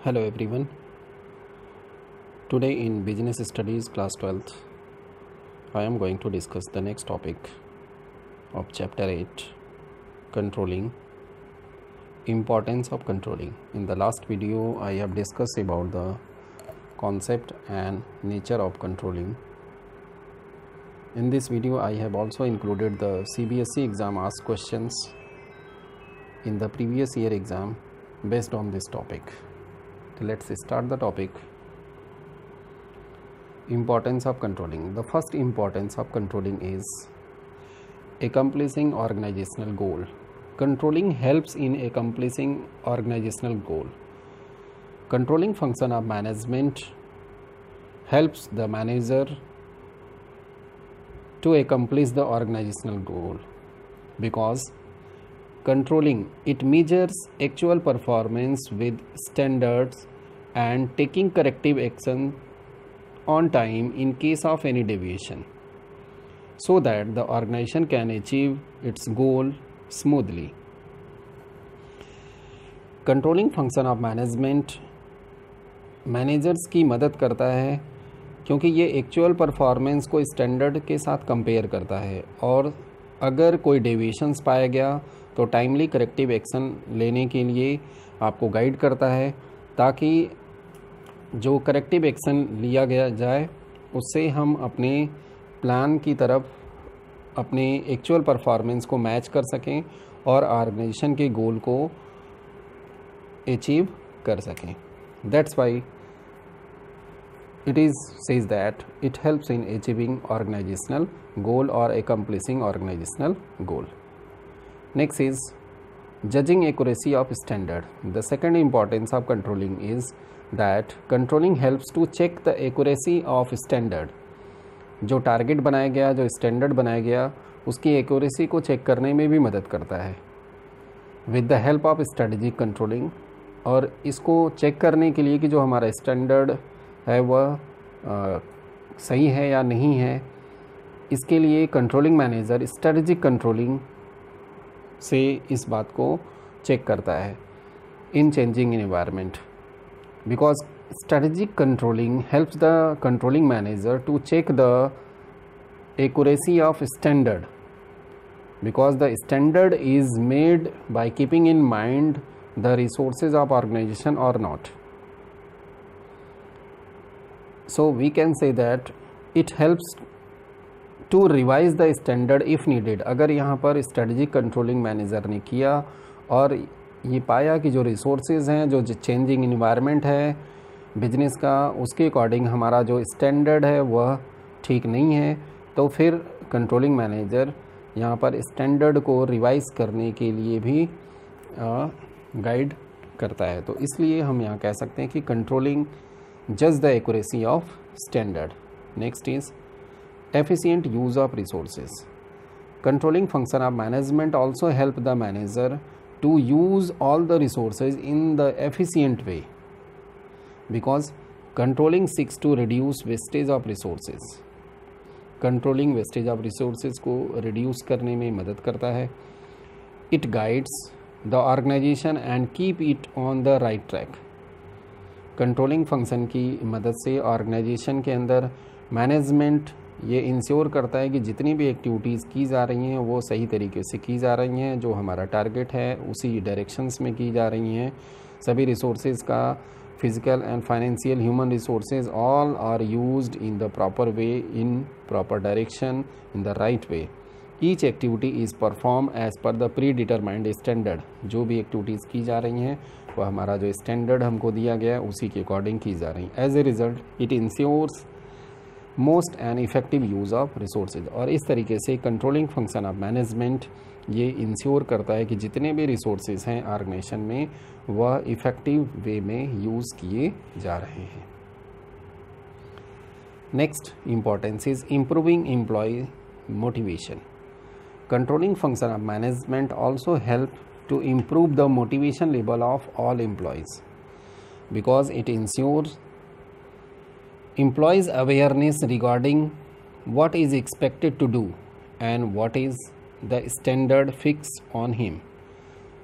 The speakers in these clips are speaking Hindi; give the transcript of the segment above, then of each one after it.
Hello everyone. Today in Business Studies class 12th, I am going to discuss the next topic of chapter 8, controlling, importance of controlling. In the last video, I have discussed about the concept and nature of controlling. In this video, I have also included the CBSE exam asked questions in the previous year exam based on this topic. Let's start the topic. Importance of controlling. The first importance of controlling is accomplishing organizational goal. Controlling helps in accomplishing organizational goal. Controlling function of management helps the manager to accomplish the organizational goal, because controlling, it measures actual performance with standards and taking corrective action on time in case of any deviation, so that the organization can achieve its goal smoothly. Controlling function of management managers की मदद करता है, क्योंकि ये एक्चुअल परफॉर्मेंस को स्टैंडर्ड के साथ कंपेयर करता है, और अगर कोई डेविएशंस पाया गया तो टाइमली करेक्टिव एक्शन लेने के लिए आपको गाइड करता है, ताकि जो करेक्टिव एक्शन लिया गया जाए उससे हम अपने प्लान की तरफ अपने एक्चुअल परफॉर्मेंस को मैच कर सकें और ऑर्गेनाइजेशन के गोल को अचीव कर सकें. That's why it is says that it helps in achieving organizational goal or accomplishing organizational goal. Next is judging accuracy of standard. The second importance of controlling is that controlling helps to check the accuracy of standard. जो टारगेट बनाया गया, जो स्टैंडर्ड बनाया गया, उसकी एक्यूरेसी को चेक करने में भी मदद करता है with the help of strategic controlling. और इसको चेक करने के लिए कि जो हमारा स्टैंडर्ड है वह सही है या नहीं है, इसके लिए कंट्रोलिंग मैनेजर स्ट्रेटेजिक कंट्रोलिंग से इस बात को चेक करता है in changing environment, because strategic controlling helps the controlling manager to check the accuracy of standard, because the standard is made by keeping in mind the resources of organization or not. So we can say that it helps to revise the standard if needed. अगर यहाँ पर strategic controlling manager ने किया और ये पाया कि जो resources हैं, जो changing environment है बिजनेस का, उसके अकॉर्डिंग हमारा जो स्टैंडर्ड है वह ठीक नहीं है, तो फिर कंट्रोलिंग मैनेजर यहाँ पर स्टैंडर्ड को रिवाइज करने के लिए भी गाइड करता है. तो इसलिए हम यहाँ कह सकते हैं कि controlling judge the accuracy of standard. Next is efficient use of resources. Controlling function of management also help the manager to use all the resources in the efficient way, because controlling seeks to reduce wastage of resources. Controlling wastage of resources को reduce करने में मदद करता है. It guides the organization and keep it on the right track. Controlling function की मदद से ऑर्गेनाइजेशन के अंदर मैनेजमेंट ये इंश्योर करता है कि जितनी भी एक्टिविटीज़ की जा रही हैं वो सही तरीके से की जा रही हैं, जो हमारा टारगेट है उसी डायरेक्शंस में की जा रही हैं. सभी रिसोर्सेज का physical and financial human resources all are used in the proper way, in proper direction, in the right way. Each activity is perform as per the predetermined standard. जो भी एक्टिविटीज़ की जा रही हैं वह हमारा जो स्टैंडर्ड हमको दिया गया है उसी के अकॉर्डिंग की जा रही हैं. As a result it ensures most and effective use of resources. और इस तरीके से कंट्रोलिंग फंक्शन ऑफ मैनेजमेंट ये इंश्योर करता है कि जितने भी रिसोर्सेज हैं ऑर्गेनाइजेशन में वह इफेक्टिव वे में यूज़ किए जा रहे हैं. Next importance is improving employee motivation. Controlling function of management also help to improve the motivation level of all employees, because it ensures employees awareness regarding what is expected to do and what is the standard fixed on him.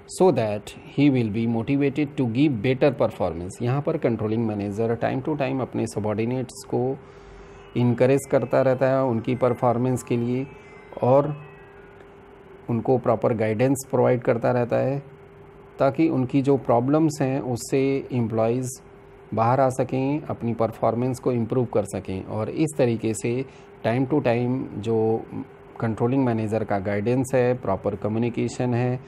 So that he will be motivated to give better performance. यहाँ पर controlling manager time to time अपने सबॉर्डिनेट्स को इनकरेज करता रहता है उनकी परफॉर्मेंस के लिए, और उनको प्रॉपर गाइडेंस प्रोवाइड करता रहता है ताकि उनकी जो प्रॉब्लम्स हैं उससे एम्प्लॉयज़ बाहर आ सकें, अपनी परफॉर्मेंस को इम्प्रूव कर सकें। और इस तरीके से टाइम टू टाइम जो कंट्रोलिंग मैनेजर का गाइडेंस है, प्रॉपर कम्युनिकेशन है,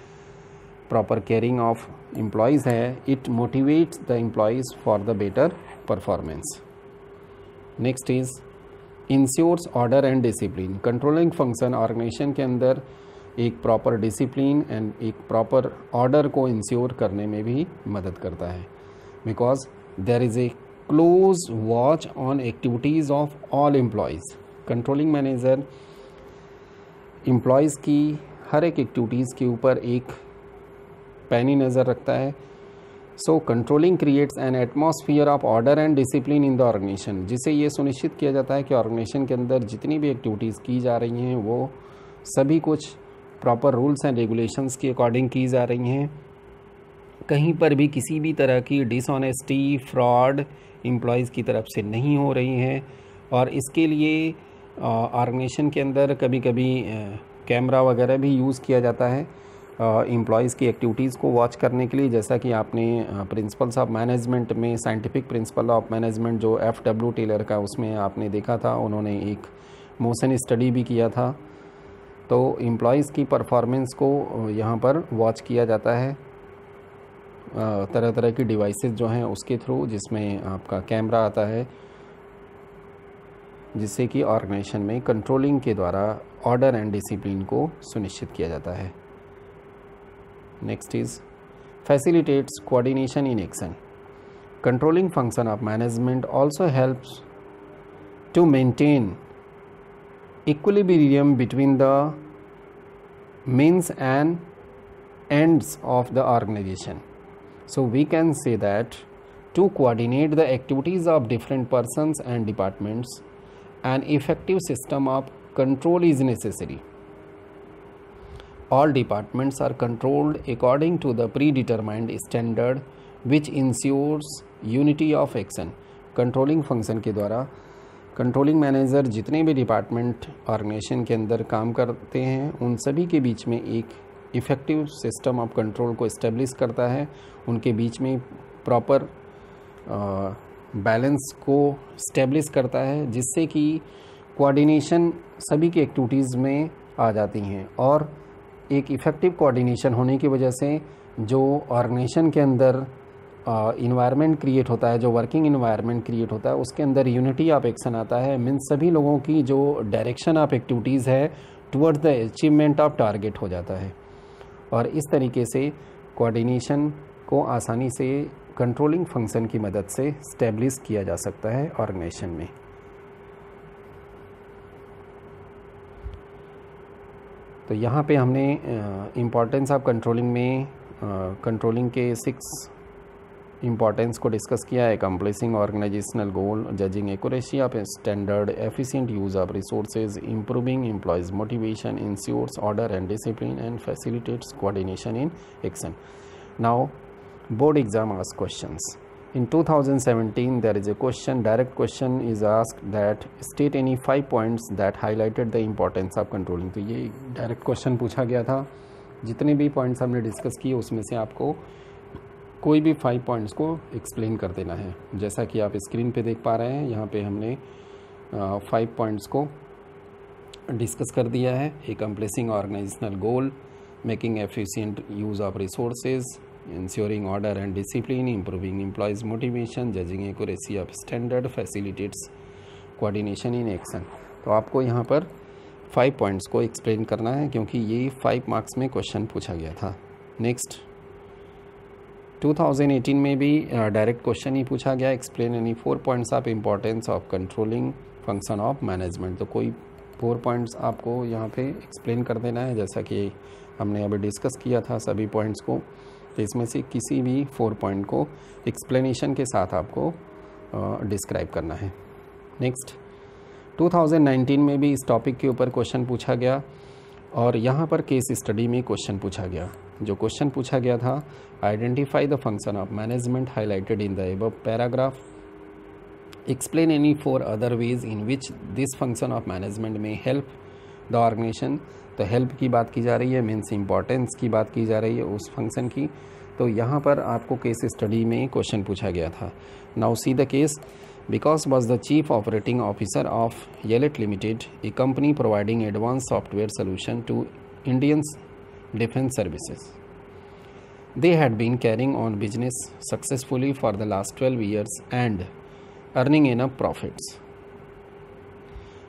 प्रॉपर केयरिंग ऑफ एम्प्लॉयज़ है, it motivates the employees for the better performance. Next is ensures order and discipline. Controlling function organisation के अंदर एक प्रॉपर डिसिप्लिन एंड एक प्रॉपर ऑर्डर को इंश्योर करने में भी मदद करता है, because there is a close watch on activities of all employees. Controlling manager employees की हर एक एक्टिविटीज़ के ऊपर एक पैनी नज़र रखता है। So controlling creates an atmosphere of order and discipline in the organisation, जिससे ये सुनिश्चित किया जाता है कि ऑर्गेनाइजेशन के अंदर जितनी भी एक्टिविटीज़ की जा रही हैं वो सभी कुछ प्रॉपर रूल्स एंड रेगुलेशंस के अकॉर्डिंग की जा रही हैं। कहीं पर भी किसी भी तरह की डिसऑनेस्टी, फ्रॉड एम्प्लॉयज़ की तरफ से नहीं हो रही हैं। और इसके लिए ऑर्गेनाइजेशन के अंदर कभी कभी कैमरा वगैरह भी यूज़ किया जाता है एम्प्लॉयज़ की एक्टिविटीज़ को वॉच करने के लिए। जैसा कि आपने प्रिंसिपल्स ऑफ मैनेजमेंट में साइंटिफिक प्रिंसिपल ऑफ मैनेजमेंट जो FW टेलर का, उसमें आपने देखा था, उन्होंने एक मोशन स्टडी भी किया था। तो एम्प्लॉयज़ की परफॉर्मेंस को यहाँ पर वॉच किया जाता है तरह तरह की डिवाइसेस जो हैं उसके थ्रू, जिसमें आपका कैमरा आता है, जिससे कि ऑर्गेनाइजेशन में कंट्रोलिंग के द्वारा ऑर्डर एंड डिसिप्लिन को सुनिश्चित किया जाता है। Next is facilitates coordination in action. Controlling function of management also helps to maintain equilibrium between the means and ends of the organization. So we can say that to coordinate the activities of different persons and departments, an effective system of control is necessary. All departments are controlled according to the predetermined standard which ensures unity of action. Controlling function के द्वारा कंट्रोलिंग मैनेजर जितने भी डिपार्टमेंट ऑर्गेनाइजेशन के अंदर काम करते हैं उन सभी के बीच में एक इफ़ेक्टिव सिस्टम ऑफ कंट्रोल को इस्टेब्लिश करता है, उनके बीच में प्रॉपर बैलेंस को इस्टेब्लिश करता है, जिससे कि कोऑर्डिनेशन सभी की एक्टिविटीज़ में आ जाती हैं। और एक इफ़ेक्टिव कोऑर्डिनेशन होने की वजह से जो ऑर्गेनाइजेशन के अंदर इन्वायरमेंट क्रिएट होता है, जो वर्किंग इन्वायरमेंट क्रिएट होता है, उसके अंदर यूनिटी ऑफ एक्शन आता है। मीन्स सभी लोगों की जो डायरेक्शन ऑफ एक्टिविटीज़ है towards the achievement of target हो जाता है। और इस तरीके से कोऑर्डिनेशन को आसानी से कंट्रोलिंग फंक्शन की मदद से स्टैब्लिश किया जा सकता है ऑर्गेनाइजेशन में। तो यहाँ पे हमने इम्पॉर्टेंस ऑफ कंट्रोलिंग में कंट्रोलिंग के 6 इम्पॉर्टेंस को डिस्कस किया है। Accomplishing organisational goal, judging accuracy of standard, efficient use of resources, improving employees motivation, ensures order and discipline and facilitates coordination in action. Now board exam ask questions. In 2017 there is a question, direct question is asked that state any 5 points that highlighted the importance of controlling। तो ये डायरेक्ट क्वेश्चन पूछा गया था। जितने भी पॉइंट्स हमने डिस्कस किए उसमें से आपको कोई भी 5 पॉइंट्स को एक्सप्लेन कर देना है। जैसा कि आप स्क्रीन पे देख पा रहे हैं, यहाँ पे हमने 5 पॉइंट्स को डिस्कस कर दिया है। Accomplishing organisational goal, making efficient use of resources, ensuring order and discipline, improving employees motivation, judging accuracy of standard, facilitates coordination in action। तो आपको यहाँ पर 5 पॉइंट्स को एक्सप्लेन करना है, क्योंकि ये 5 मार्क्स में क्वेश्चन पूछा गया था। नेक्स्ट 2018 में भी डायरेक्ट क्वेश्चन ही पूछा गया, explain any 4 points of importance of controlling function of management. तो कोई 4 पॉइंट्स आपको यहाँ पे एक्सप्लेन कर देना है, जैसा कि हमने अभी डिस्कस किया था सभी पॉइंट्स को। तो इसमें से किसी भी 4 पॉइंट को एक्सप्लेनेशन के साथ आपको डिस्क्राइब करना है। नेक्स्ट 2019 में भी इस टॉपिक के ऊपर क्वेश्चन पूछा गया और यहाँ पर केस स्टडी में क्वेश्चन पूछा गया। जो क्वेश्चन पूछा गया था, identify the function of management highlighted in the above paragraph, explain any 4 other ways in which this function of management में हेल्प द ऑर्गेनाइजेशन। तो हेल्प की बात की जा रही है, मीन्स इंपॉर्टेंस की बात की जा रही है उस फंक्शन की। तो यहाँ पर आपको केस स्टडी में क्वेश्चन पूछा गया था। Now see the case. Because was the chief operating officer of Yelet Limited, a company providing advanced software solution to Indian defense services. They had been carrying on business successfully for the last 12 years and earning enough profits.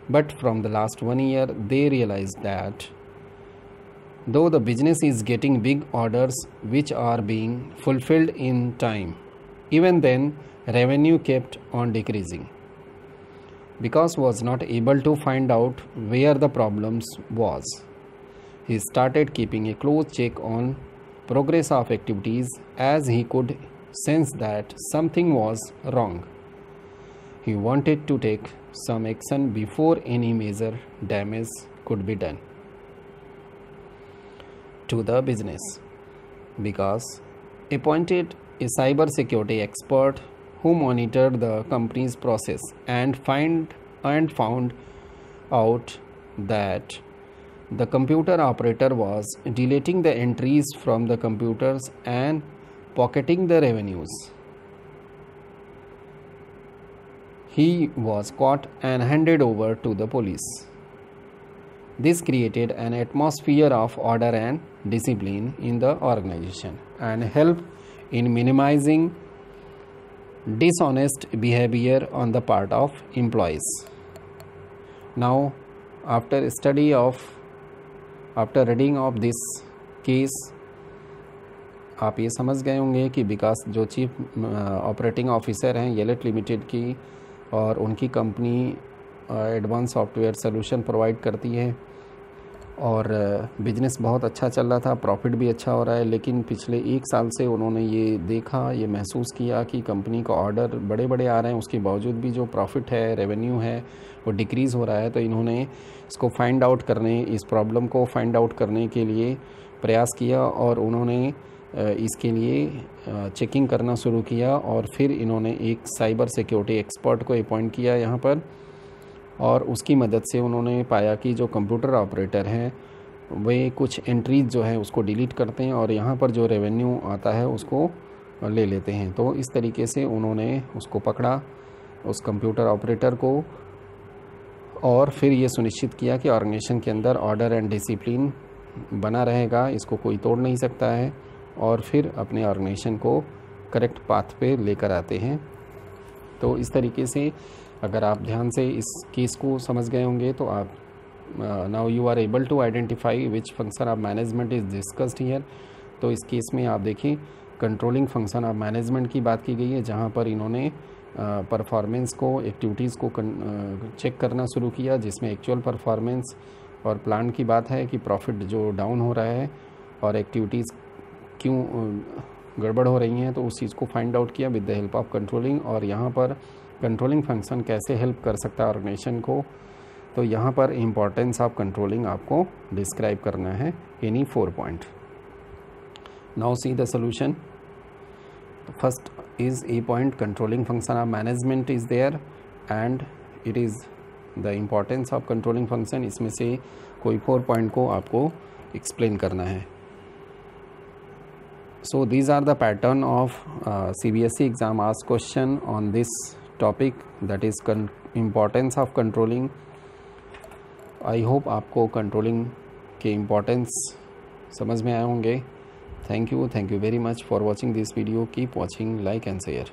But from the last 1 year, they realized that though the business is getting big orders which are being fulfilled in time, even then revenue kept on decreasing. Because was not able to find out where the problems was, he started keeping a close check on progress of activities as he could sense that something was wrong. He wanted to take some action before any major damage could be done to the business. Because appointed a cyber security expert who monitored the company's process and found out that the computer operator was deleting the entries from the computers and pocketing the revenues. He was caught and handed over to the police. This created an atmosphere of order and discipline in the organization and helped in minimizing dishonest behavior on the part of employees. Now, after reading of this case, आप ये समझ गए होंगे कि विकास जो चीफ ऑपरेटिंग ऑफिसर हैं येलेट लिमिटेड की, और उनकी company advance software solution provide करती है और बिजनेस बहुत अच्छा चल रहा था, प्रॉफिट भी अच्छा हो रहा है। लेकिन पिछले 1 साल से उन्होंने ये देखा, ये महसूस किया कि कंपनी का ऑर्डर बड़े बड़े आ रहे हैं, उसके बावजूद भी जो प्रॉफिट है, रेवेन्यू है, वो डिक्रीज़ हो रहा है। तो इन्होंने इसको फाइंड आउट करने, इस प्रॉब्लम को फाइंड आउट करने के लिए प्रयास किया और उन्होंने इसके लिए चेकिंग करना शुरू किया। और फिर इन्होंने एक साइबर सिक्योरिटी एक्सपर्ट को अपॉइंट किया यहाँ पर, और उसकी मदद से उन्होंने पाया कि जो कंप्यूटर ऑपरेटर हैं वे कुछ एंट्रीज जो है उसको डिलीट करते हैं और यहाँ पर जो रेवेन्यू आता है उसको ले लेते हैं। तो इस तरीके से उन्होंने उसको पकड़ा, उस कंप्यूटर ऑपरेटर को, और फिर ये सुनिश्चित किया कि ऑर्गेनाइजेशन के अंदर ऑर्डर एंड डिसिप्लिन बना रहेगा, इसको कोई तोड़ नहीं सकता है, और फिर अपने ऑर्गेनाइजेशन को करेक्ट पाथ पे लेकर आते हैं। तो इस तरीके से अगर आप ध्यान से इस केस को समझ गए होंगे तो आप now you are able to identify which function of management is discussed here. तो इस केस में आप देखें कंट्रोलिंग फंक्शन ऑफ मैनेजमेंट की बात की गई है, जहाँ पर इन्होंने परफॉर्मेंस को, एक्टिविटीज़ को चेक करना शुरू किया, जिसमें एक्चुअल परफॉर्मेंस और प्लान की बात है कि प्रॉफिट जो डाउन हो रहा है और एक्टिविटीज़ क्यों गड़बड़ हो रही हैं, तो उस चीज़ को फाइंड आउट किया with the help of controlling. और यहाँ पर कंट्रोलिंग फंक्शन कैसे हेल्प कर सकता है ऑर्गेनाइजेशन को, तो यहाँ पर इम्पॉर्टेंस ऑफ कंट्रोलिंग आपको डिस्क्राइब करना है any 4 point. Now see the solution. First is a point, controlling function of management is there and it is the importance of controlling function. इसमें से कोई 4 पॉइंट को आपको एक्सप्लेन करना है। So these are the pattern of CBSE exam asked question on this topic, that is importance of controlling. I hope आपको controlling के importance समझ में आए होंगे। Thank you very much for watching this video. Keep watching, like and share.